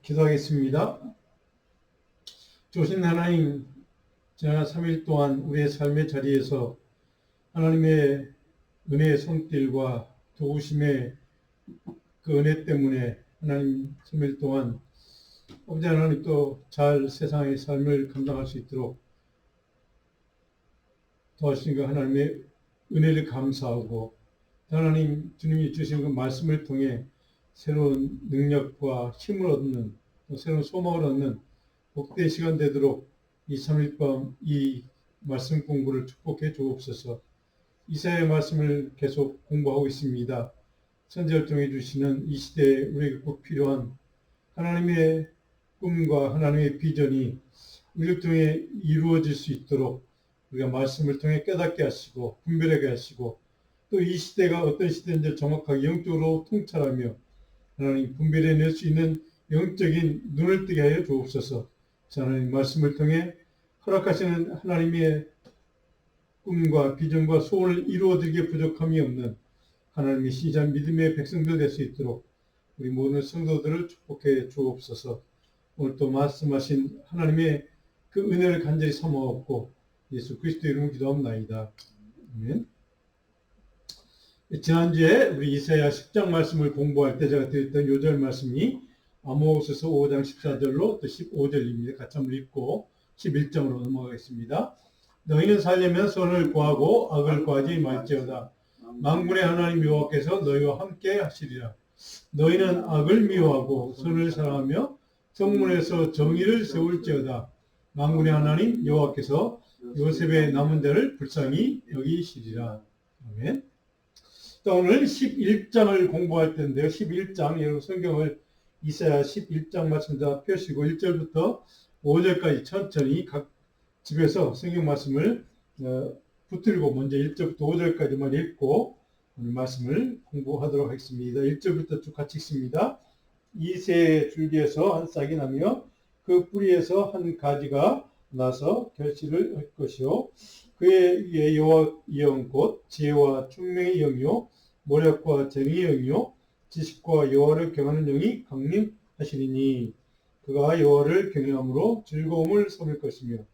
기도하겠습니다. 조신 하나님, 지난 3일 동안 우리의 삶의 자리에서 하나님의 은혜의 손길과 도우심의 그 은혜 때문에 하나님 3일 동안 아버지 하나님 또 잘 세상의 삶을 감당할 수 있도록 도와주신 그 하나님의 은혜를 감사하고, 하나님 주님이 주신 그 말씀을 통해 새로운 능력과 힘을 얻는, 또 새로운 소망을 얻는 복된 시간 되도록 이 3일 밤 이 말씀 공부를 축복해 주옵소서. 이사야의 말씀을 계속 공부하고 있습니다. 선지자를 통해 주시는 이 시대에 우리에게 꼭 필요한 하나님의 꿈과 하나님의 비전이 우리를 통해 이루어질 수 있도록 우리가 말씀을 통해 깨닫게 하시고 분별하게 하시고, 또 이 시대가 어떤 시대인지 정확하게 영적으로 통찰하며 하나님 분별해낼 수 있는 영적인 눈을 뜨게 하여 주옵소서. 하나님 말씀을 통해 허락하시는 하나님의 꿈과 비전과 소원을 이루어드리기에 부족함이 없는 하나님의 신실한 믿음의 백성들 될 수 있도록 우리 모든 성도들을 축복해 주옵소서. 오늘 또 말씀하신 하나님의 그 은혜를 간절히 삼아옵고 예수 그리스도 이름으로 기도합나이다. 아멘. 지난주에 우리 이사야 10장 말씀을 공부할 때 제가 드렸던 요절 말씀이 아모스서 5장 14절로 또 15절입니다. 같이 한번 읽고 11장으로 넘어가겠습니다. 너희는 살려면 선을 구하고 악을 구하지 말지어다. 만군의 하나님 여호와께서 너희와 함께 하시리라. 너희는 악을 미워하고 선을 사랑하며 성문에서 정의를 세울지어다. 만군의 하나님 여호와께서 요셉의 남은 자를 불쌍히 여기시리라. 아멘. 자, 오늘 11장을 공부할 텐데요. 11장, 여러분 성경을 이사야 11장 말씀 다 펴시고 1절부터 5절까지 천천히 각 집에서 성경 말씀을 붙들고 먼저 1절부터 5절까지만 읽고 오늘 말씀을 공부하도록 하겠습니다. 1절부터 쭉 같이 읽습니다. 이새 줄기에서 한 싹이 나며 그 뿌리에서 한 가지가 나서 결실을 할 것이요. 그의 위에 여호와 영 곧 지혜와 총명의 영이요 모략과 재능의 영이요 지식과 여호와를 경하는 영이 강림하시리니 그가 여호와를 경외함으로 즐거움을 삼을 것이며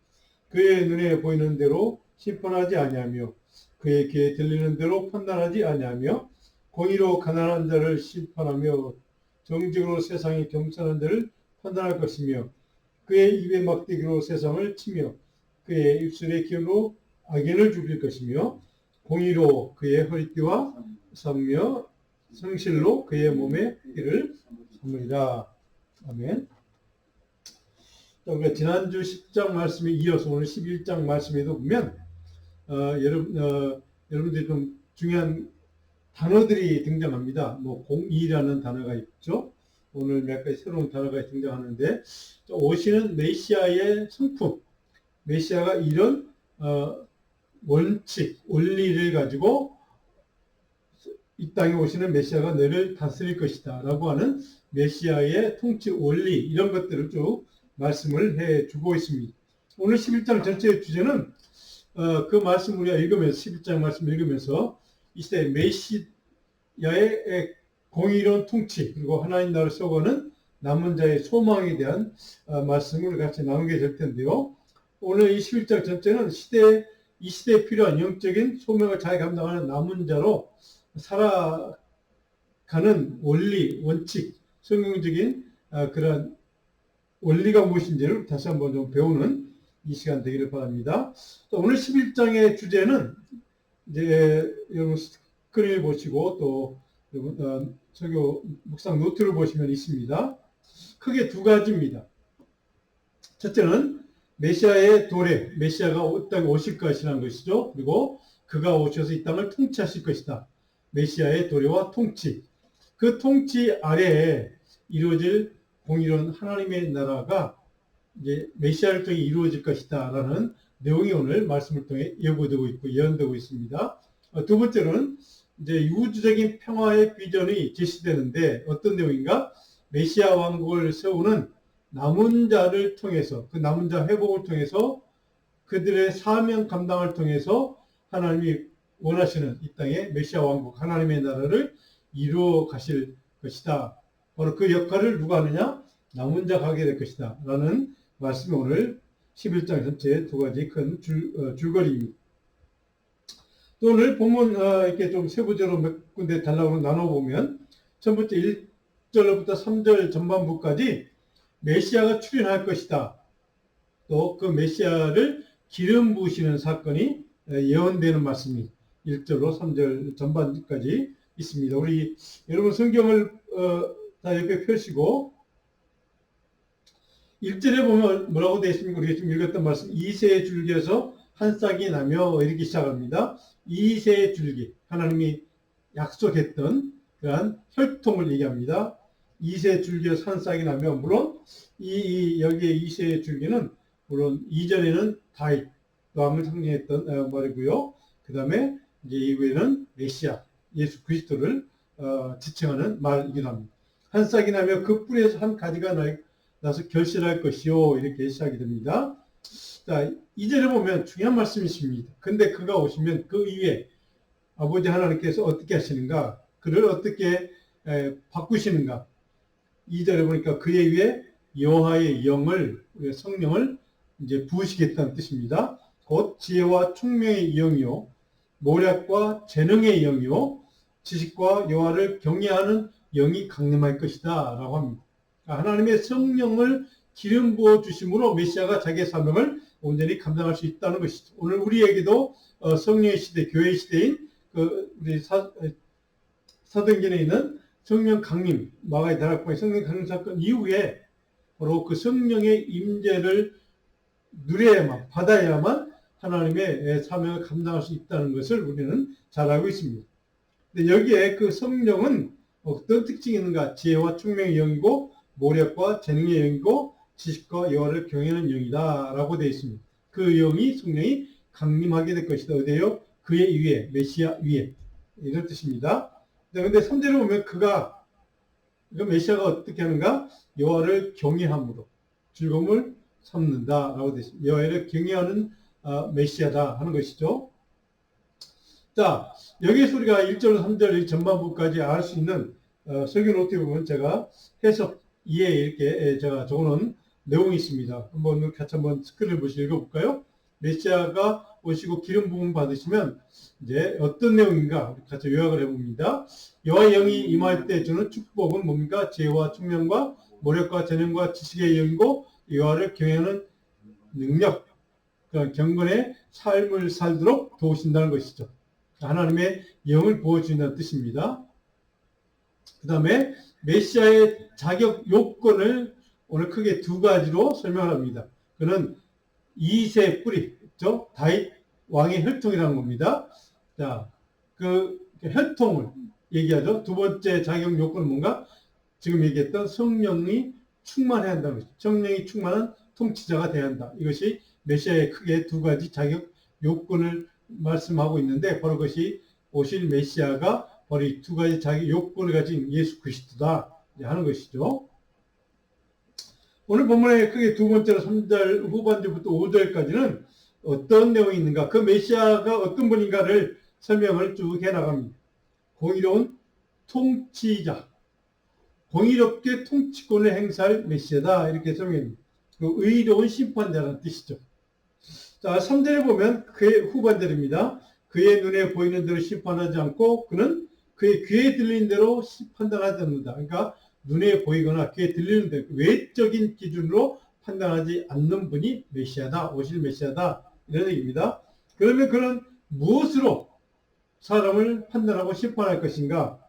그의 눈에 보이는 대로 심판하지 아니하며 그의 귀에 들리는 대로 판단하지 아니하며 공의로 가난한 자를 심판하며 정직으로 세상의 겸손한 자를 판단할 것이며 그의 입의 막대기로 세상을 치며 그의 입술의 기운으로 악인을 죽일 것이며 공의로 그의 허리띠와 삼며 성실로 그의 몸에 띠를 삼으리라. 아멘. 우리가 지난주 10장 말씀에 이어서 오늘 11장 말씀에도 보면 여러분들이 좀 중요한 단어들이 등장합니다. 뭐 공의라는 단어가 있죠. 오늘 몇 가지 새로운 단어가 등장하는데, 오시는 메시아의 성품, 메시아가 이런 원칙, 원리를 가지고 이 땅에 오시는 메시아가 너를 다스릴 것이다 라고 하는 메시아의 통치 원리, 이런 것들을 쭉 말씀을 해주고 있습니다. 오늘 11장 전체의 주제는 그 말씀 우리가 읽으면서 11장 말씀 읽으면서 이 시대 메시아의 공의로운 통치 그리고 하나님 나라를 세워가는 남은 자의 소망에 대한 말씀을 같이 나누게 될 텐데요. 오늘 이 11장 전체는 이 시대에 필요한 영적인 소명을 잘 감당하는 남은 자로 살아가는 원리, 원칙, 성경적인 그런 원리가 무엇인지를 다시 한번 좀 배우는 이 시간 되기를 바랍니다. 오늘 11장의 주제는 이제 여러분 스크린을 보시고 또 여러분 설교 묵상 노트를 보시면 있습니다. 크게 두 가지입니다. 첫째는 메시아의 도래, 메시아가 이 땅에 오실 것이라는 것이죠. 그리고 그가 오셔서 이 땅을 통치하실 것이다. 메시아의 도래와 통치. 그 통치 아래에 이루어질 공의로운 하나님의 나라가 이제 메시아를 통해 이루어질 것이다라는 내용이 오늘 말씀을 통해 예고되고 있고 예언되고 있습니다. 두 번째는 이제 우주적인 평화의 비전이 제시되는데 어떤 내용인가? 메시아 왕국을 세우는 남은 자를 통해서, 그 남은 자 회복을 통해서 그들의 사명 감당을 통해서 하나님이 원하시는 이 땅의 메시아 왕국, 하나님의 나라를 이루어 가실 것이다. 바로 그 역할을 누가 하느냐? 나 혼자 가게 될 것이다 라는 말씀이 오늘 11장 전체 두 가지 큰 줄거리입니다. 또 오늘 본문 이렇게 좀 세부적으로 몇 군데 단락으로 나눠보면 첫 번째 1절부터 3절 전반부까지 메시아가 출현할 것이다. 또 그 메시아를 기름 부으시는 사건이 예언되는 말씀이 1절로 3절 전반까지 있습니다. 우리 여러분 성경을 다 옆에 펴시고 1절에 보면 뭐라고 되어 있습니까? 우리가 지금 읽었던 말씀 2세의 줄기에서 한 싹이 나며 이렇게 시작합니다. 2세의 줄기, 하나님이 약속했던 그러한 혈통을 얘기합니다. 2세의 줄기에서 한 싹이 나며, 물론 여기에 2세의 줄기는 물론 이전에는 다윗 왕을 상징했던 말이고요. 그 다음에 이제 이후에는 메시아 예수 그리스도를 지칭하는 말이기도 합니다. 한 싹이 나며 그 뿌리에서 한 가지가 나서 결실할 것이요, 이렇게 시작이 됩니다. 자, 2절에 보면 중요한 말씀이 있습니다. 근데 그가 오시면 그 이후에 아버지 하나님께서 어떻게 하시는가, 그를 어떻게 바꾸시는가. 2절에 보니까 그의 위에 여호와의 영을, 우리의 성령을 이제 부으시겠다는 뜻입니다. 곧 지혜와 총명의 영이요, 모략과 재능의 영이요, 지식과 여호와를 경외하는 영이 강림할 것이다 라고 합니다. 하나님의 성령을 기름 부어 주심으로 메시아가 자기의 사명을 온전히 감당할 수 있다는 것이죠. 오늘 우리에게도 성령의 시대, 교회의 시대인 우리 사도행전에 있는 성령 강림, 마가의 다락방의 성령 강림 사건 이후에 바로 그 성령의 임재를 누려야만, 받아야만 하나님의 사명을 감당할 수 있다는 것을 우리는 잘 알고 있습니다. 근데 여기에 그 성령은 어떤 특징이 있는가? 지혜와 총명의 영이고, 모략과 재능의 영이고, 지식과 여호와를 경외하는 영이다 라고 되어 있습니다. 그 영이, 성령이 강림하게 될 것이다. 어디에요? 그의 위에, 메시아 위에, 이런 뜻입니다. 근데 3절에 보면 그 메시아가 어떻게 하는가? 여호와를 경외함으로 즐거움을 삼는다 라고 되어 있습니다. 여호와를 경외하는 메시아다 하는 것이죠. 자, 여기에서 우리가 1절, 3절 전반부까지 알 수 있는 설교 노트에 보면 제가 해석 2에 이렇게 제가 적어놓은 내용이 있습니다. 같이 한번 스크린을 보시고 읽어볼까요? 메시아가 오시고 기름 부음 받으시면 이제 어떤 내용인가 같이 요약을 해봅니다. 여호와의 영이 임할 때 주는 축복은 뭡니까? 지혜와 총명과 모략과 재능과 지식의 영이고, 여호와를 경외하는 능력, 경건의 삶을 살도록 도우신다는 것이죠. 하나님의 영을 부어주신다는 뜻입니다. 그 다음에 메시아의 자격 요건을 오늘 크게 두 가지로 설명합니다. 그는 2세 뿌리, 그렇죠? 다윗 왕의 혈통이라는 겁니다. 자, 그 혈통을 얘기하죠. 두 번째 자격 요건은 뭔가? 지금 얘기했던 성령이 충만해야 한다는 것이죠. 성령이 충만한 통치자가 돼야 한다. 이것이 메시아의 크게 두 가지 자격 요건을 말씀하고 있는데, 바로 그것이 오실 메시아가 바로 이 두 가지 자격 요건을 가진 예수 그리스도다 하는 것이죠. 오늘 본문의 크게 두 번째로 3절 후반절부터 5절까지는 어떤 내용이 있는가, 그 메시아가 어떤 분인가를 설명을 쭉 해나갑니다. 공의로운 통치자, 공의롭게 통치권을 행사할 메시아다, 이렇게 설명합니다. 그 의로운 심판자라는 뜻이죠. 자, 3절에 보면 그의 후반절입니다. 그의 눈에 보이는 대로 심판하지 않고 그는 그의 귀에 들리는 대로 판단하지 않는다. 그러니까 눈에 보이거나 귀에 들리는 대로 외적인 기준으로 판단하지 않는 분이 메시아다, 오실 메시아다, 이런 얘기입니다. 그러면 그는 무엇으로 사람을 판단하고 심판할 것인가?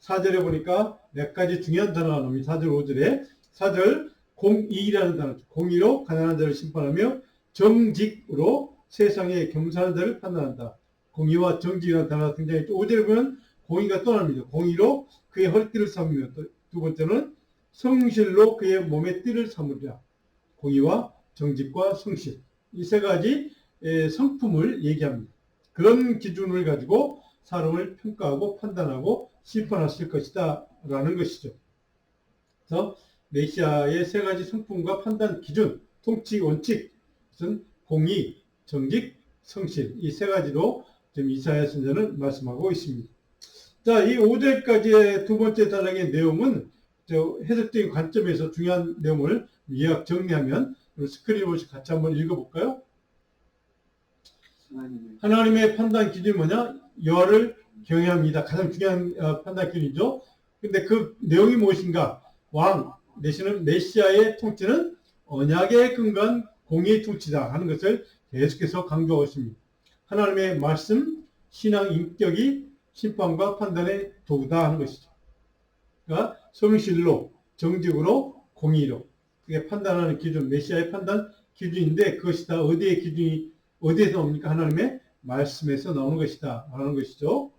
4절에 보니까 몇 가지 중요한 단어가 나옵니다. 4절, 5절에. 4절 공의라는 단어, 공의로 가난한 자를 심판하며 정직으로 세상에 겸손한 자를 판단한다. 공의와 정직이라는 단어가 등장했죠. 5절에 보면 공의가 또 나옵니다. 공의로 그의 허리띠를 삼으며, 또 두 번째는 성실로 그의 몸의 띠를 삼으리라. 공의와 정직과 성실, 이 세 가지 성품을 얘기합니다. 그런 기준을 가지고 사람을 평가하고 판단하고 심판하실 것이다 라는 것이죠. 그래서 메시아의 세 가지 성품과 판단 기준, 통치 원칙, 공의, 정직, 성실, 이 세 가지로 지금 이사야 선지자는 말씀하고 있습니다. 자, 이 5절까지의 두 번째 단락의 내용은 해석적인 관점에서 중요한 내용을 요약 정리하면 스크린을 보시 같이 한번 읽어볼까요? 하나님의 판단 기준이 뭐냐? 여호와를 경외합니다. 가장 중요한 판단 기준이죠. 근데 그 내용이 무엇인가? 왕 내지는 메시아의 통치는 언약에 근거한 공의의 통치다 하는 것을 계속해서 강조하고 있습니다. 하나님의 말씀, 신앙 인격이 심판과 판단의 도구다 하는 것이죠. 그러니까 성실로, 정직으로, 공의로 그게 판단하는 기준, 메시아의 판단 기준인데 그것이 다 어디의 기준이 어디에서 나옵니까? 하나님의 말씀에서 나오는 것이다 하는 것이죠.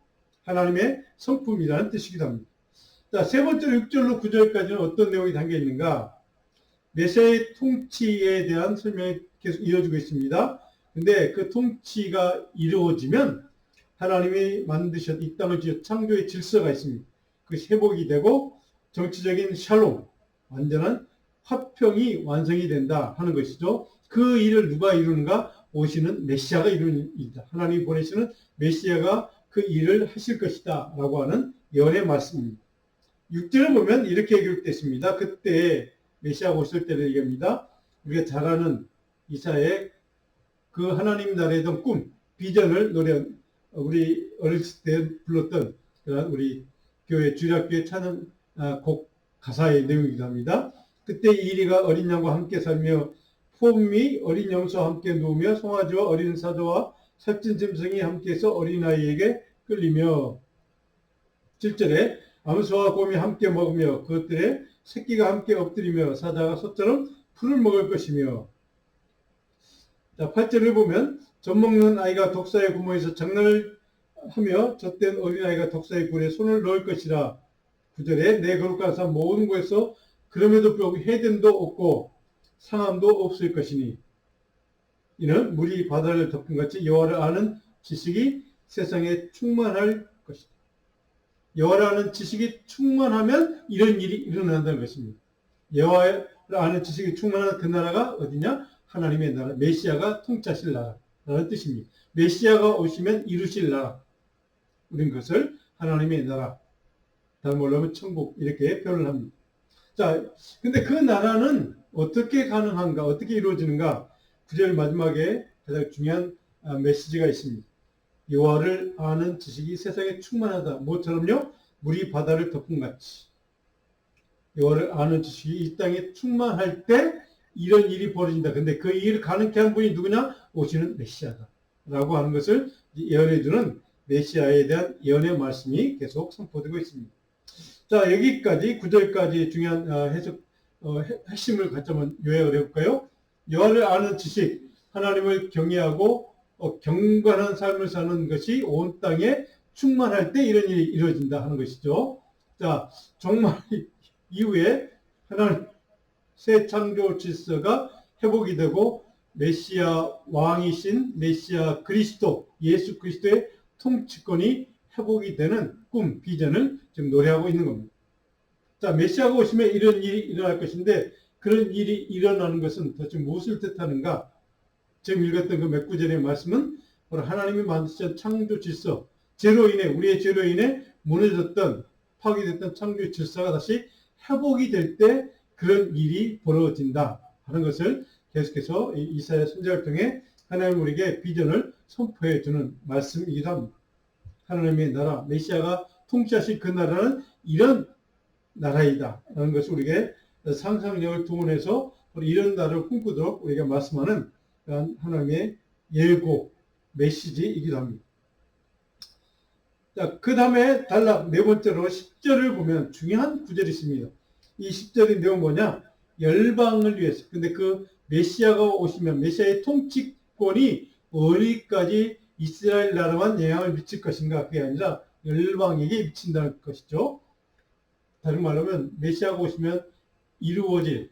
하나님의 성품이라는 뜻이기도 합니다. 자, 세 번째로 6절로 9절까지는 어떤 내용이 담겨 있는가? 메시아의 통치에 대한 설명이 계속 이어지고 있습니다. 근데 그 통치가 이루어지면 하나님이 만드셨 이 땅을 지어 창조의 질서가 있습니다. 그것이 회복이 되고 정치적인 샬롬, 완전한 화평이 완성이 된다 하는 것이죠. 그 일을 누가 이루는가? 오시는 메시아가 이루는 일이다. 하나님이 보내시는 메시아가 그 일을 하실 것이다 라고 하는 예언의 말씀입니다. 6절을 보면 이렇게 기록됐습니다. 그때 메시아가 오실 때를 얘기합니다. 우리가 잘 아는 이사야의 그 하나님 나라에 던 꿈, 비전을 우리 어렸을 때 불렀던 우리 교회 주일학교의 찬양 곡 가사의 내용이기도 합니다. 그때 이리가 어린 양과 함께 살며 폼이 어린 염소와 함께 누우며 송아지와 어린 사자와 살찐 짐승이 함께해서 어린아이에게 끌리며 7절에 암소와 곰이 함께 먹으며 그것들의 새끼가 함께 엎드리며 사자가 소처럼 풀을 먹을 것이며 자, 8절을 보면 젖먹는 아이가 독사의 구멍에서 장난을 하며 젖된 어린아이가 독사의 굴에 손을 넣을 것이라 9절에 내 거룩한 산 모든 곳에서 그럼에도 불구하고 해됨도 없고 상함도 없을 것이니 이는 물이 바다를 덮은 같이 여호와를 아는 지식이 세상에 충만할 것이다. 여호와를 아는 지식이 충만하면 이런 일이 일어난다는 것입니다. 여호와를 아는 지식이 충만한 그 나라가 어디냐? 하나님의 나라, 메시아가 통치하실 나라라는 뜻입니다. 메시아가 오시면 이루실 나라. 우린 그것을 하나님의 나라, 다른 말로 하면 천국 이렇게 표현을 합니다. 자, 근데 그 나라는 어떻게 가능한가? 어떻게 이루어지는가? 9절 마지막에 가장 중요한 메시지가 있습니다. 여호와를 아는 지식이 세상에 충만하다. 뭐처럼요? 물이 바다를 덮은 같이. 여호와를 아는 지식이 이 땅에 충만할 때 이런 일이 벌어진다. 근데 그 일을 가능케 한 분이 누구냐? 오시는 메시아다. 라고 하는 것을 예언해 주는 메시아에 대한 예언의 말씀이 계속 선포되고 있습니다. 자, 여기까지 9절까지 중요한 해석, 핵심을 같이 한번 요약을 해볼까요? 여호와를 아는 지식, 하나님을 경외하고 경건한 삶을 사는 것이 온 땅에 충만할 때 이런 일이 이루어진다 하는 것이죠. 자, 정말 이후에 하나님 새 창조 질서가 회복이 되고 메시아 왕이신 메시아 그리스도, 예수 그리스도의 통치권이 회복이 되는 꿈, 비전을 지금 노래하고 있는 겁니다. 자, 메시아가 오시면 이런 일이 일어날 것인데 그런 일이 일어나는 것은 도대체 무엇을 뜻하는가? 지금 읽었던 그 몇 구절의 말씀은 바로 하나님이 만드신 창조 질서, 우리의 죄로 인해 무너졌던, 파괴됐던 창조 질서가 다시 회복이 될 때 그런 일이 벌어진다 하는 것을 계속해서 이사야 선지자를 통해 하나님 우리에게 비전을 선포해 주는 말씀이기도 합니다. 하나님의 나라, 메시아가 통치하실 그 나라는 이런 나라이다 라는 것을 우리에게 상상력을 동원해서 이런 나라를 꿈꾸도록 우리가 말씀하는 하나님의 예고, 메시지이기도 합니다. 자, 그 다음에 단락 네 번째로 10절을 보면 중요한 구절이 있습니다. 이 10절의 내용은 뭐냐? 열방을 위해서. 근데 그 메시아가 오시면 메시아의 통치권이 어디까지 이스라엘 나라만 영향을 미칠 것인가? 그게 아니라 열방에게 미친다는 것이죠. 다른 말로 하면 메시아가 오시면 이루어질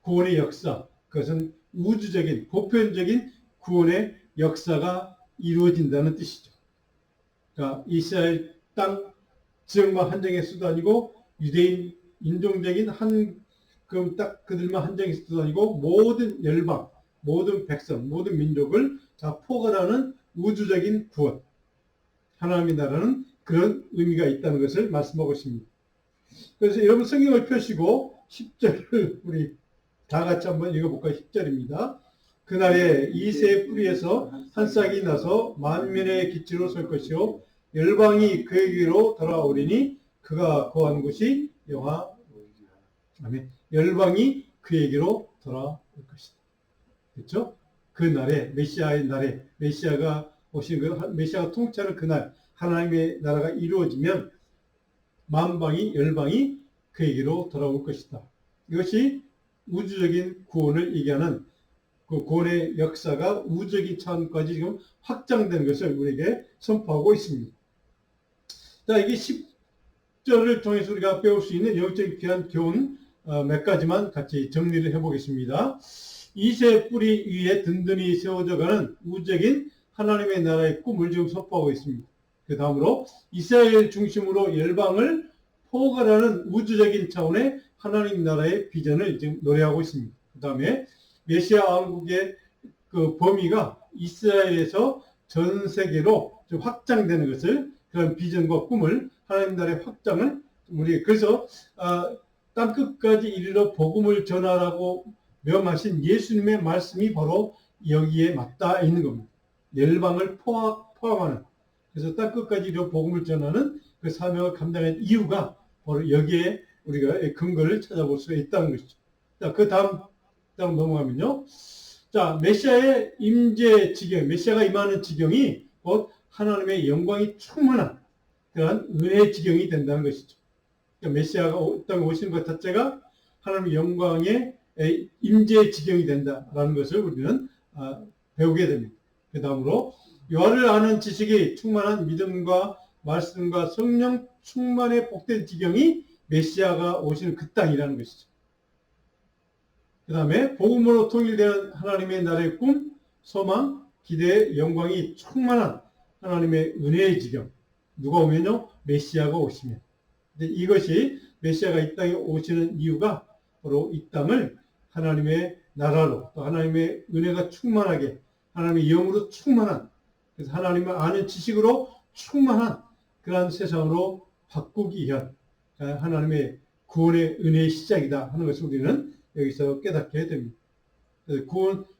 구원의 역사, 그것은 우주적인, 보편적인 구원의 역사가 이루어진다는 뜻이죠. 그러니까 이스라엘 땅 지역만 한정의 수도 아니고 유대인 인종적인 딱 그들만 한정의 수도 아니고 모든 열방, 모든 백성, 모든 민족을 다 포괄하는 우주적인 구원. 하나님의 나라는 그런 의미가 있다는 것을 말씀하고 있습니다. 그래서 여러분 성경을 펴시고 10절을 우리 다 같이 한번 읽어볼까요? 10절입니다. 그날에 이새의 뿌리에서 한 싹이 나서 만민의 기치로 설 것이요 열방이 그에게로 돌아오리니 그가 거한 곳이 영화 아멘. 열방이 그에게로 돌아올 것이다. 그렇죠? 그 날에 메시아의 날에 메시아가 오신 그 메시아가 통치하는 그날 하나님의 나라가 이루어지면 만방이 열방이 그에게로 돌아올 것이다. 이것이 우주적인 구원을 얘기하는 그 구원의 역사가 우주적인 차원까지 지금 확장되는 것을 우리에게 선포하고 있습니다. 자, 이게 10절을 통해서 우리가 배울 수 있는 영적인 귀한 교훈 몇 가지만 같이 정리를 해보겠습니다. 이새 뿌리 위에 든든히 세워져가는 우주적인 하나님의 나라의 꿈을 지금 선포하고 있습니다. 그 다음으로 이스라엘 중심으로 열방을 포괄하는 우주적인 차원의 하나님 나라의 비전을 지금 노래하고 있습니다. 그 다음에 메시아 왕국의 그 범위가 이스라엘에서 전 세계로 좀 확장되는 것을 그런 비전과 꿈을 하나님 나라의 확장을 우리 그래서 땅끝까지 이르러 복음을 전하라고 명하신 예수님의 말씀이 바로 여기에 맞닿아 있는 겁니다. 열방을 포함하는 그래서 땅끝까지 이르러 복음을 전하는 그 사명을 감당한 이유가 바로 여기에 우리가 근거를 찾아볼 수가 있다는 것이죠. 자, 그 다음 넘어가면요. 자, 메시아의 임재 지경, 메시아가 임하는 지경이 곧 하나님의 영광이 충만한 그러한 은혜의 지경이 된다는 것이죠. 그러니까 메시아가 땅에 오시는 것 자체가 하나님의 영광의 임재의 지경이 된다라는 것을 우리는 배우게 됩니다. 그 다음으로 여호와를 아는 지식이 충만한 믿음과 말씀과 성령 충만의 복된 지경이 메시아가 오시는 그 땅이라는 것이죠. 그 다음에 복음으로 통일되는 하나님의 나라의 꿈, 소망, 기대, 영광이 충만한 하나님의 은혜의 지경. 누가 오면요? 메시아가 오시면. 근데 이것이 메시아가 이 땅에 오시는 이유가 바로 이 땅을 하나님의 나라로 또 하나님의 은혜가 충만하게 하나님의 영으로 충만한 그래서 하나님을 아는 지식으로 충만한 그러한 세상으로 바꾸기 위한 하나님의 구원의 은혜의 시작이다 하는 것을 우리는 여기서 깨닫게 됩니다.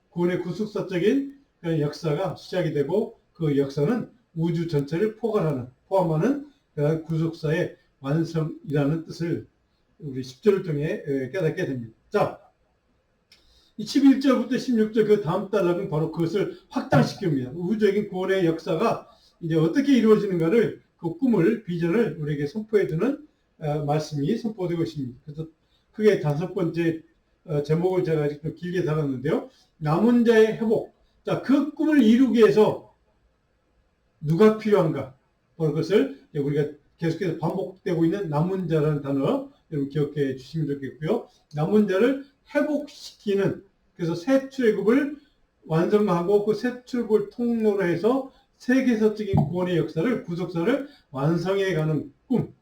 구원의 구속사적인 역사가 시작이 되고 그 역사는 우주 전체를 포함하는 그런 구속사의 완성이라는 뜻을 우리 10절을 통해 깨닫게 됩니다. 자, 11절부터 16절 그 다음 단락은 바로 그것을 확장시킵니다. 우주적인 구원의 역사가 이제 어떻게 이루어지는가를 그 꿈을 비전을 우리에게 선포해주는 말씀이 선포되고 있습니다. 그래서 크게 5번째 제목을 제가 아직 좀 길게 달았는데요. 남은 자의 회복. 자, 그 꿈을 이루기 위해서 누가 필요한가? 바로 그것을 우리가 계속해서 반복되고 있는 남은 자라는 단어 여러분 기억해 주시면 좋겠고요. 남은 자를 회복시키는 그래서 새 출애굽을 완성하고 그 새 출애굽을 통로로 해서 세계사적인 구원의 역사를 구속사를 완성해가는 꿈.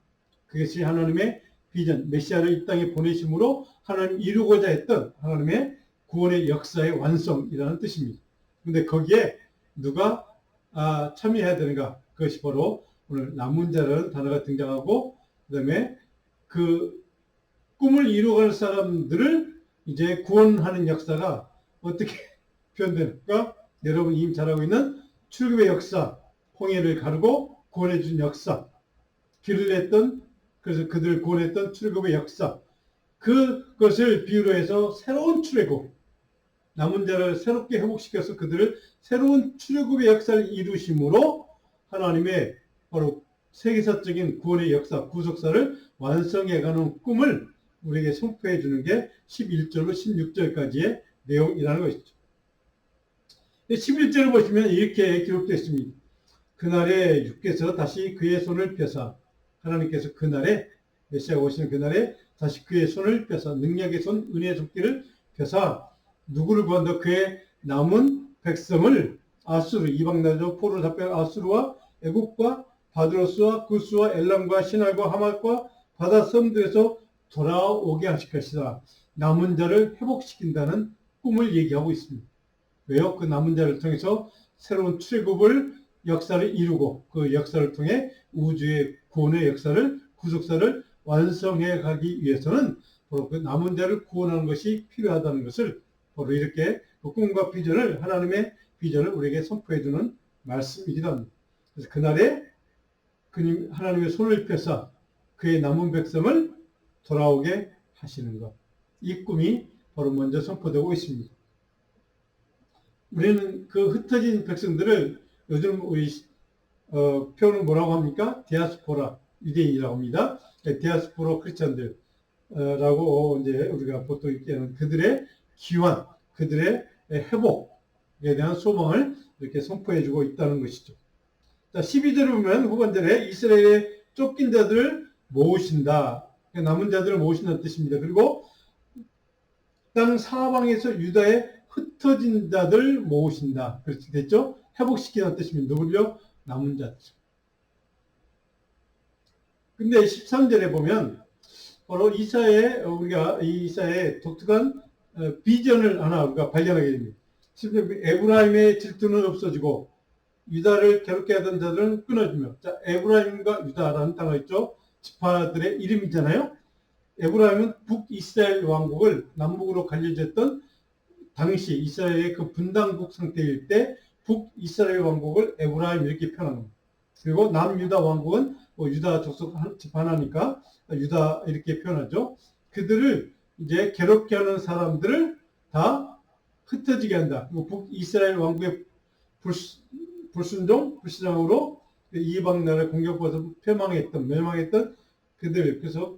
그것이 하나님의 비전, 메시아를 이 땅에 보내심으로 하나님 이루고자 했던 하나님의 구원의 역사의 완성이라는 뜻입니다. 그런데 거기에 누가 참여해야 되는가? 그것이 바로 오늘 남은 자라는 단어가 등장하고 그 다음에 그 꿈을 이루어갈 사람들을 이제 구원하는 역사가 어떻게 표현될까? 여러분이 이미 잘 알고 있는 출애굽의 역사, 홍해를 가르고 구원해 준 역사, 길을 냈던 그래서 그들을 구원했던 출애굽의 역사, 그것을 비유로 해서 새로운 출애굽, 남은 자를 새롭게 회복시켜서 그들을 새로운 출애굽의 역사를 이루심으로 하나님의 바로 세계사적인 구원의 역사, 구속사를 완성해가는 꿈을 우리에게 선포해 주는 게 11절로 16절까지의 내용이라는 것이죠. 11절을 보시면 이렇게 기록되어 있습니다. 그날에 주께서 다시 그의 손을 펴사 하나님께서 그날에 메시아가 오시는 그날에 다시 그의 손을 펴사 능력의 손, 은혜의 손길을 펴사 누구를 구한다? 그의 남은 백성을 아수르, 이방나라죠. 포로로 잡혀간 아수르와 애국과 바드로스와 구스와 엘람과 시날과 하맛과 바다 섬들에서 돌아오게 하실 것이다. 남은 자를 회복시킨다는 꿈을 얘기하고 있습니다. 왜요? 그 남은 자를 통해서 새로운 출애굽을 역사를 이루고 그 역사를 통해 우주의 구원의 역사를 구속사를 완성해 가기 위해서는 바로 그 남은 자를 구원하는 것이 필요하다는 것을 바로 이렇게 그 꿈과 비전을 하나님의 비전을 우리에게 선포해 주는 말씀이기도 합니다. 그래서 그날에 하나님의 손을 펴사 그의 남은 백성을 돌아오게 하시는 것. 이 꿈이 바로 먼저 선포되고 있습니다. 우리는 그 흩어진 백성들을 요즘 우리 표현은 뭐라고 합니까? 디아스포라 유대인이라고 합니다. 디아스포라 크리스찬들라고 이제 우리가 보통 얘기하는 그들의 기환, 그들의 회복에 대한 소망을 이렇게 선포해주고 있다는 것이죠. 자, 12절을 보면 후반절에 이스라엘의 쫓긴 자들을 모으신다. 남은 자들을 모으신다는 뜻입니다. 그리고 땅 사방에서 유다의 흩어진 자들 모으신다. 그렇게 됐죠? 회복시키는 뜻입니다. 누구를요? 남은 자들. 근데 13절에 보면 바로 우리가 이사야의 독특한 비전을 하나 우리가 발견하게 됩니다. 에브라임의 질투는 없어지고 유다를 괴롭게 하던 자들은 끊어지며, 자, 에브라임과 유다라는 단어가 있죠. 지파들의 이름이잖아요. 에브라임은 북이스라엘 왕국을 남북으로 갈려졌던 당시 이스라엘의 그 분당국 상태일 때 북이스라엘 왕국을 에브라임 이렇게 표현합니다. 그리고 남유다 왕국은 유다 족속 지파 하나니까 유다 이렇게 표현하죠. 그들을 이제 괴롭게 하는 사람들을 다 흩어지게 한다. 그리고 북이스라엘 왕국의 불신앙으로 이방 나라를 공격받아서 멸망했던 그들, 그래서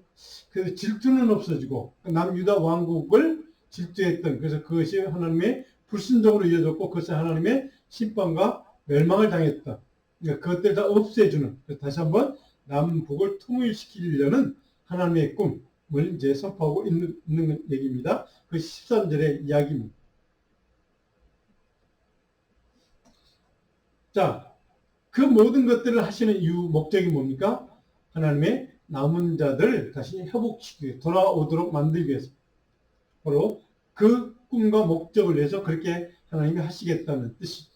그 질투는 없어지고 남유다 왕국을 질투했던, 그래서 그것이 하나님의 불순종으로 이어졌고 그것이 하나님의 심판과 멸망을 당했다. 그러니까 그것들 다 없애주는, 다시 한번 남북을 통일시키려는 하나님의 꿈을 이제 선포하고 있는 얘기입니다. 그 13절의 이야기입니다. 자, 그 모든 것들을 하시는 이유, 목적이 뭡니까? 하나님의 남은 자들을 다시 회복시키기 위해, 돌아오도록 만들기 위해서. 바로 그 꿈과 목적을 위해서 그렇게 하나님이 하시겠다는 뜻이,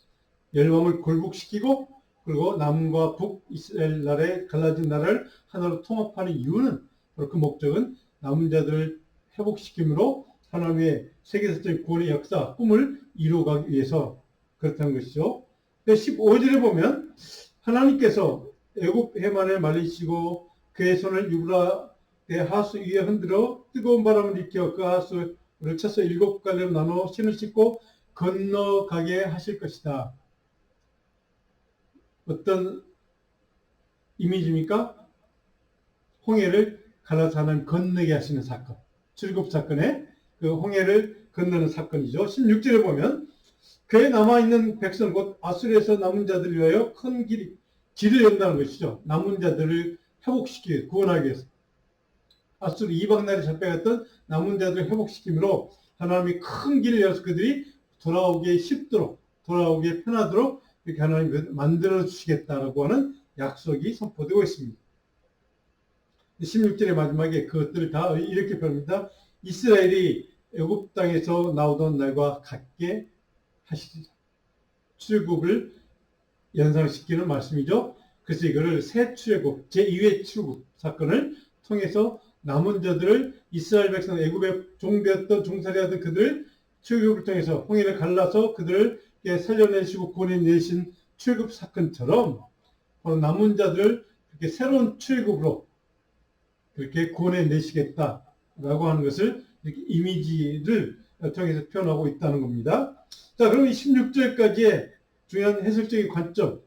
열방을 굴복시키고 그리고 남과 북 이스라엘 나라의 갈라진 나라를 하나로 통합하는 이유는 바로 그 목적은 남은 자들을 회복시킴으로 하나님의 세계사적인 구원의 역사, 꿈을 이루어가기 위해서 그렇다는 것이죠. 15절에 보면 하나님께서 애굽 해만을 말리시고 그의 손을 유브라데 하수 위에 흔들어 뜨거운 바람을 일으켜 그 하수를 쳐서 7갈래로 나눠 신을 싣고 건너가게 하실 것이다. 어떤 이미지입니까? 홍해를 갈라서 하나님 건너게 하시는 사건. 출애굽 사건에 그 홍해를 건너는 사건이죠. 16절에 보면 그에 남아있는 백성 곧 아수르에서 남은 자들을 위하여 큰 길을 연다는 것이죠. 남은 자들을 회복시키기 위해, 구원하기 위해서. 아수르 이방 나라에 잡혀갔던 남은 자들을 회복시키므로 하나님이 큰 길을 열어서 그들이 돌아오기 쉽도록, 돌아오기 편하도록 이렇게 하나님이 만들어 주시겠다라고 하는 약속이 선포되고 있습니다. 16절의 마지막에 그것들을 다 이렇게 표현합니다. 이스라엘이 애굽 땅에서 나오던 날과 같게 하시리라. 출애굽을 연상시키는 말씀이죠. 그래서 이거를 새 출애굽, 제2회 출애굽 사건을 통해서 남은 자들을 이스라엘 백성 애굽에 종되었던 종살이하던 그들을 출애굽을 통해서 홍해를 갈라서 그들을 살려내시고 구원해내신 출애굽 사건처럼 바로 남은 자들을 그렇게 새로운 출애굽으로 그렇게 구원해내시겠다라고 하는 것을 이렇게 이미지를 통해서 표현하고 있다는 겁니다. 자, 그럼 이 16절까지의 중요한 해설적인 관점을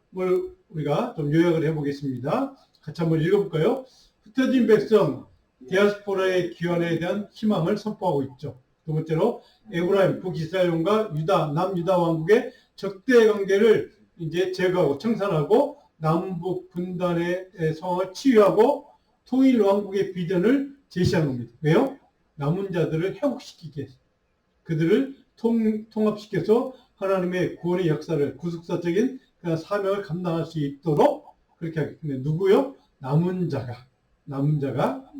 우리가 좀 요약을 해보겠습니다. 같이 한번 읽어볼까요? 흩어진 백성, 디아스포라의 기원에 대한 희망을 선포하고 있죠. 두 번째로 에브라임, 북이스라엘과 유다, 남유다 왕국의 적대 관계를 이제 제거하고 청산하고 남북 분단의 상황을 치유하고 통일 왕국의 비전을 제시한 겁니다. 왜요? 남은 자들을 회복시키기 위해서. 그들을 통합시켜서 하나님의 구원의 역사를, 구속사적인 사명을 감당할 수 있도록 그렇게 하겠습니다. 누구요? 남은 자가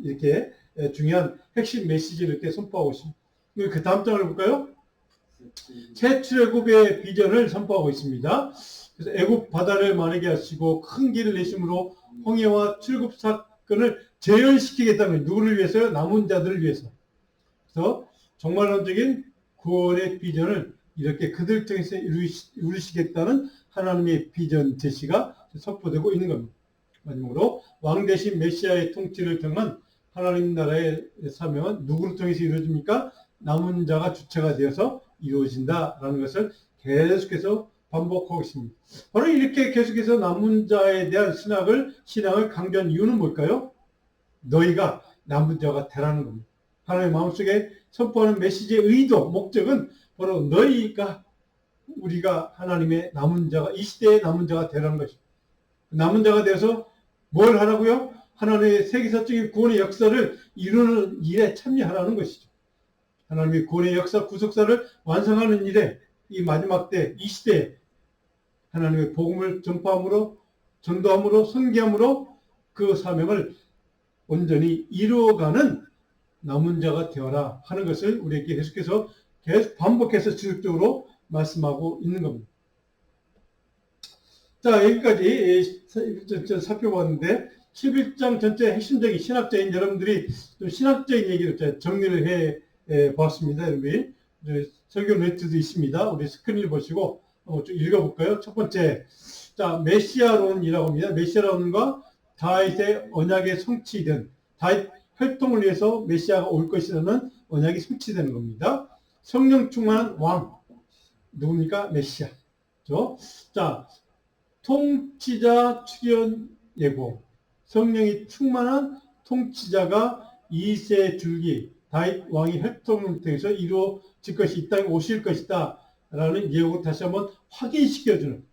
이렇게 중요한 핵심 메시지를 이렇게 선포하고 있습니다. 그 다음 장을 볼까요? 새 출애굽의 비전을 선포하고 있습니다. 그래서 애굽 바다를 마르게 하시고 큰 길을 내심으로 홍해와 출애굽 사건을 재현시키겠다는 거예요. 누구를 위해서요? 남은 자들을 위해서. 그래서 종말론적인 구원의 비전을 이렇게 그들 통해서 이루시겠다는 하나님의 비전 제시가 선포되고 있는 겁니다. 마지막으로 왕 대신 메시아의 통치를 통한 하나님 나라의 사명은 누구를 통해서 이루어집니까? 남은 자가 주체가 되어서 이루어진다라는 것을 계속해서 반복하고 있습니다. 바로 이렇게 계속해서 남은 자에 대한 신앙을 강조한 이유는 뭘까요? 너희가 남은 자가 되라는 겁니다. 하나님의 마음속에 선포하는 메시지의 의도, 목적은 바로 너희가 우리가 하나님의 남은 자가 이 시대의 남은 자가 되라는 것입니다. 남은 자가 되어서 뭘 하라고요? 하나님의 세계사적인 구원의 역사를 이루는 일에 참여하라는 것이죠. 하나님의 구원의 역사 구속사를 완성하는 일에 이 마지막 때, 이 시대에 하나님의 복음을 전파함으로, 전도함으로, 선교함으로 그 사명을 온전히 이루어가는 남은 자가 되어라 하는 것을 우리에게 계속해서 계속 반복해서 지속적으로 말씀하고 있는 겁니다. 자, 여기까지 살펴봤는데 11장 전체 핵심적인 신학적인 여러분들이 좀 신학적인 얘기를 정리를 해 보았습니다. 여러분이 설교 노트도 있습니다. 우리 스크린을 보시고 좀 읽어볼까요? 첫 번째, 자, 메시아론이라고 합니다. 메시아론과 다윗의 언약에 성취된 다윗 활동을 위해서 메시아가 올 것이라는 언약이 성취되는 겁니다. 성령 충만한 왕 누굽니까? 메시아. 그렇죠? 자, 통치자 출현 예고. 성령이 충만한 통치자가 2세 줄기 다윗 왕의 활동을 통해서 이루어질 것이 이 땅에 오실 것이다 라는 예고를 다시 한번 확인시켜주는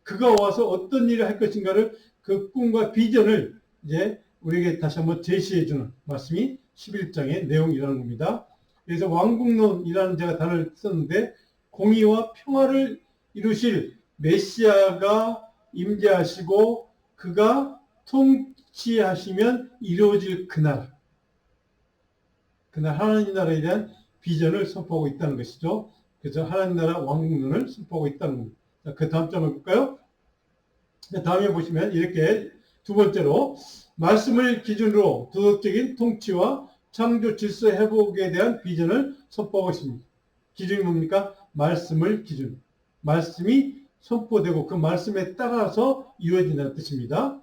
그가 와서 어떤 일을 할 것인가를 그 꿈과 비전을 이제 우리에게 다시 한번 제시해주는 말씀이 11장의 내용이라는 겁니다. 그래서 왕국론이라는 제가 단어를 썼는데 공의와 평화를 이루실 메시아가 임재하시고 그가 통치하시면 이루어질 그날 하나님 나라에 대한 비전을 선포하고 있다는 것이죠. 그래서 하나님 나라 왕국론을 선포하고 있다는 겁니다. 자, 그 다음 장을 볼까요? 다음에 보시면 이렇게 두 번째로 말씀을 기준으로 도덕적인 통치와 창조 질서 회복에 대한 비전을 선포하고 있습니다. 기준이 뭡니까? 말씀을 기준. 말씀이 선포되고 그 말씀에 따라서 이루어진다는 뜻입니다.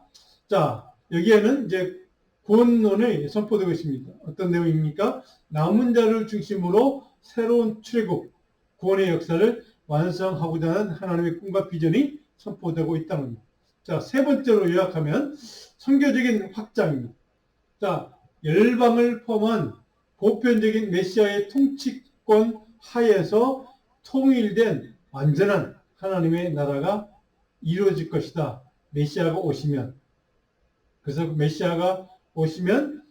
자, 여기에는 이제 구원론이 선포되고 있습니다. 어떤 내용입니까? 남은 자를 중심으로 새로운 출애굽, 구원의 역사를 완성하고자 하는 하나님의 꿈과 비전이 선포되고 있다는 겁니다. 자, 세 번째로 요약하면 선교적인 확장입니다. 자, 열방을 포함한 보편적인 메시아의 통치권 하에서 통일된 완전한 하나님의 나라가 이루어질 것이다. 메시아가 오시면. 그래서 메시아가 오시면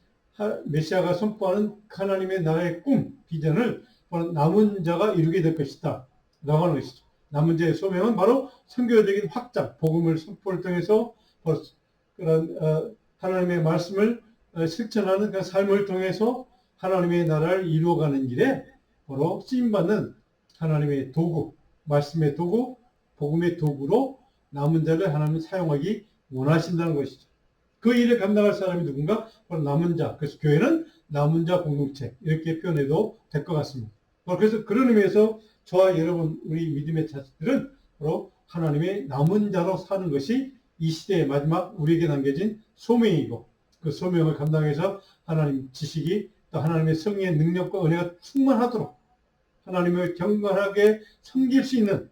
메시아가 선포하는 하나님의 나라의 꿈, 비전을 남은 자가 이루게 될 것이다. 라고 하는 것이죠. 남은 자의 소명은 바로 선교적인 확장, 복음을 선포를 통해서 그런 하나님의 말씀을 실천하는 그 삶을 통해서 하나님의 나라를 이루어가는 일에 바로 쓰임받는 하나님의 도구, 말씀의 도구, 복음의 도구로 남은 자를 하나님이 사용하기 원하신다는 것이죠. 그 일을 감당할 사람이 누군가? 바로 남은 자. 그래서 교회는 남은 자 공동체 이렇게 표현해도 될 것 같습니다. 그래서 그런 의미에서 저와 여러분 우리 믿음의 자식들은 바로 하나님의 남은 자로 사는 것이 이 시대의 마지막 우리에게 남겨진 소명이고 그 소명을 감당해서 하나님 지식이 또 하나님의 성령의 능력과 은혜가 충만하도록 하나님을 경건하게 섬길 수 있는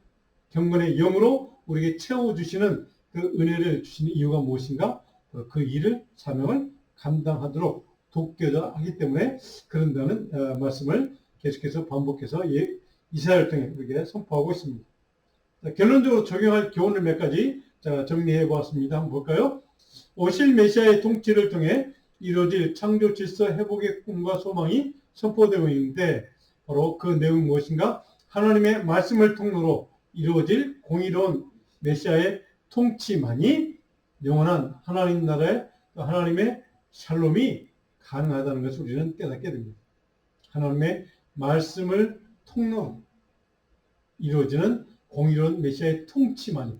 경건의 영으로 우리에게 채워주시는 그 은혜를 주시는 이유가 무엇인가? 그 일을 사명을 감당하도록 돕고자 하기 때문에 그런다는 말씀을 계속해서 반복해서 이사야를 통해 우리에게 선포하고 있습니다. 자, 결론적으로 적용할 교훈을 몇 가지 정리해 보았습니다. 한번 볼까요? 오실 메시아의 통치를 통해 이루어질 창조 질서 회복의 꿈과 소망이 선포되고 있는데 바로 그 내용이 무엇인가? 하나님의 말씀을 통로로 이루어질 공의로운 메시아의 통치만이 영원한 하나님 나라의 하나님의 샬롬이 가능하다는 것을 우리는 깨닫게 됩니다. 하나님의 말씀을 통로로 이루어지는 공의로운 메시아의 통치만이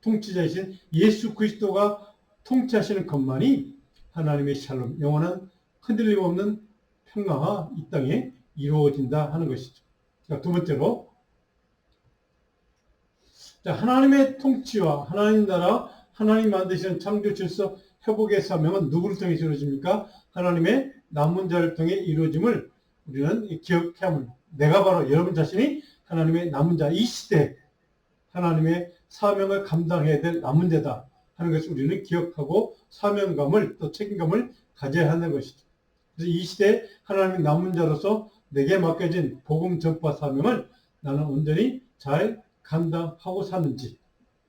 통치자이신 예수 그리스도가 통치하시는 것만이 하나님의 샬롬, 영원한 흔들림 없는 평화가 이 땅에 이루어진다 하는 것이죠. 자, 두 번째로, 자, 하나님의 통치와 하나님 나라, 하나님 만드시는 창조 질서 회복의 사명은 누구를 통해서 이루어집니까? 하나님의 남은 자를 통해 이루어짐을 우리는 기억해야 합니다. 내가 바로 여러분 자신이 하나님의 남은 자, 이 시대 하나님의 사명을 감당해야 될 남은 자다 하는 것을 우리는 기억하고 사명감을 또 책임감을 가져야 하는 것이죠. 그래서 이 시대에 하나님의 남은 자로서 내게 맡겨진 복음 전파 사명을 나는 온전히 잘 감당하고 사는지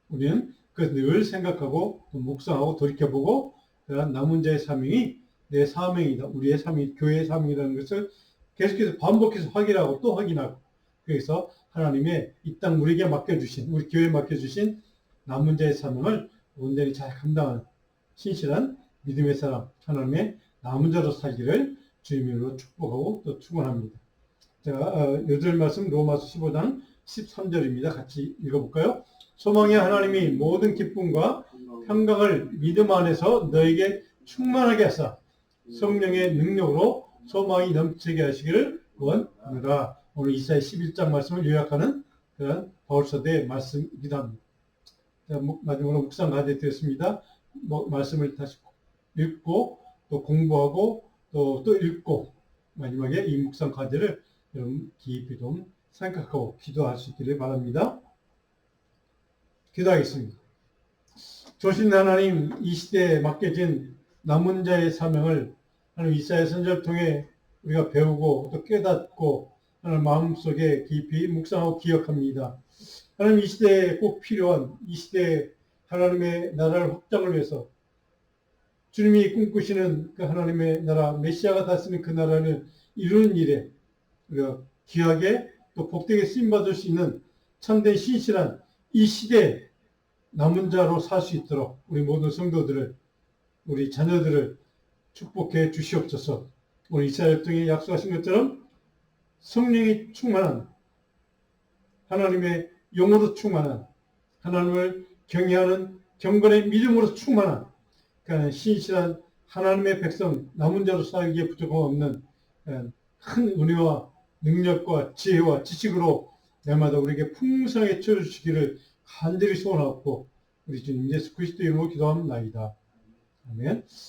우리는 그것을 늘 생각하고 또 묵상하고 돌이켜보고 남은 자의 사명이 내 사명이다. 우리의 사명이 교회의 사명이라는 것을 계속해서 반복해서 확인하고 또 확인하고 그래서 하나님의 이 땅 우리에게 맡겨주신 우리 교회에 맡겨주신 남은 자의 사명을 온전히 잘 감당하는 신실한 믿음의 사람 하나님의 남은 자로 살기를 주님으로 축복하고 또 축원합니다. 자, 요절 말씀 로마서 15장 13절입니다. 같이 읽어볼까요? 소망의 하나님이 모든 기쁨과 평강을 믿음 안에서 너에게 충만하게 하사 성령의 능력으로 소망이 넘치게 하시기를 원하노라. 오늘 이사야 11장 말씀을 요약하는 그런 바울서대의 말씀이기도 합니다. 자, 마지막으로 묵상 가져드렸습니다. 말씀을 다시 읽고 또 공부하고 또 읽고 마지막에 이 묵상 과제를 여러분 깊이 좀 생각하고 기도할 수 있기를 바랍니다. 기도하겠습니다. 조신 하나님, 이 시대에 맡겨진 남은 자의 사명을 하나님 이사야 선지자를 통해 우리가 배우고 또 깨닫고 하나님 마음속에 깊이 묵상하고 기억합니다. 하나님 이 시대에 꼭 필요한 이 시대에 하나님의 나라를 확장을 위해서 주님이 꿈꾸시는 그 하나님의 나라 메시아가 다스리는 그 나라를 이루는 일에 우리가 귀하게 또 복되게 쓰임받을 수 있는 참된 신실한 이 시대에 남은 자로 살 수 있도록 우리 모든 성도들을 우리 자녀들을 축복해 주시옵소서. 우리 이스라엘 통해 약속하신 것처럼 성령이 충만한 하나님의 영으로 충만한 하나님을 경외하는 경건의 믿음으로 충만한 신실한 하나님의 백성 남은 자로 살기에 부족함 없는 큰 은혜와 능력과 지혜와 지식으로 날마다 우리에게 풍성하게 채워주시기를 간절히 소원하고 우리 주님 예수 그리스도 이름으로 기도합니다. 아멘.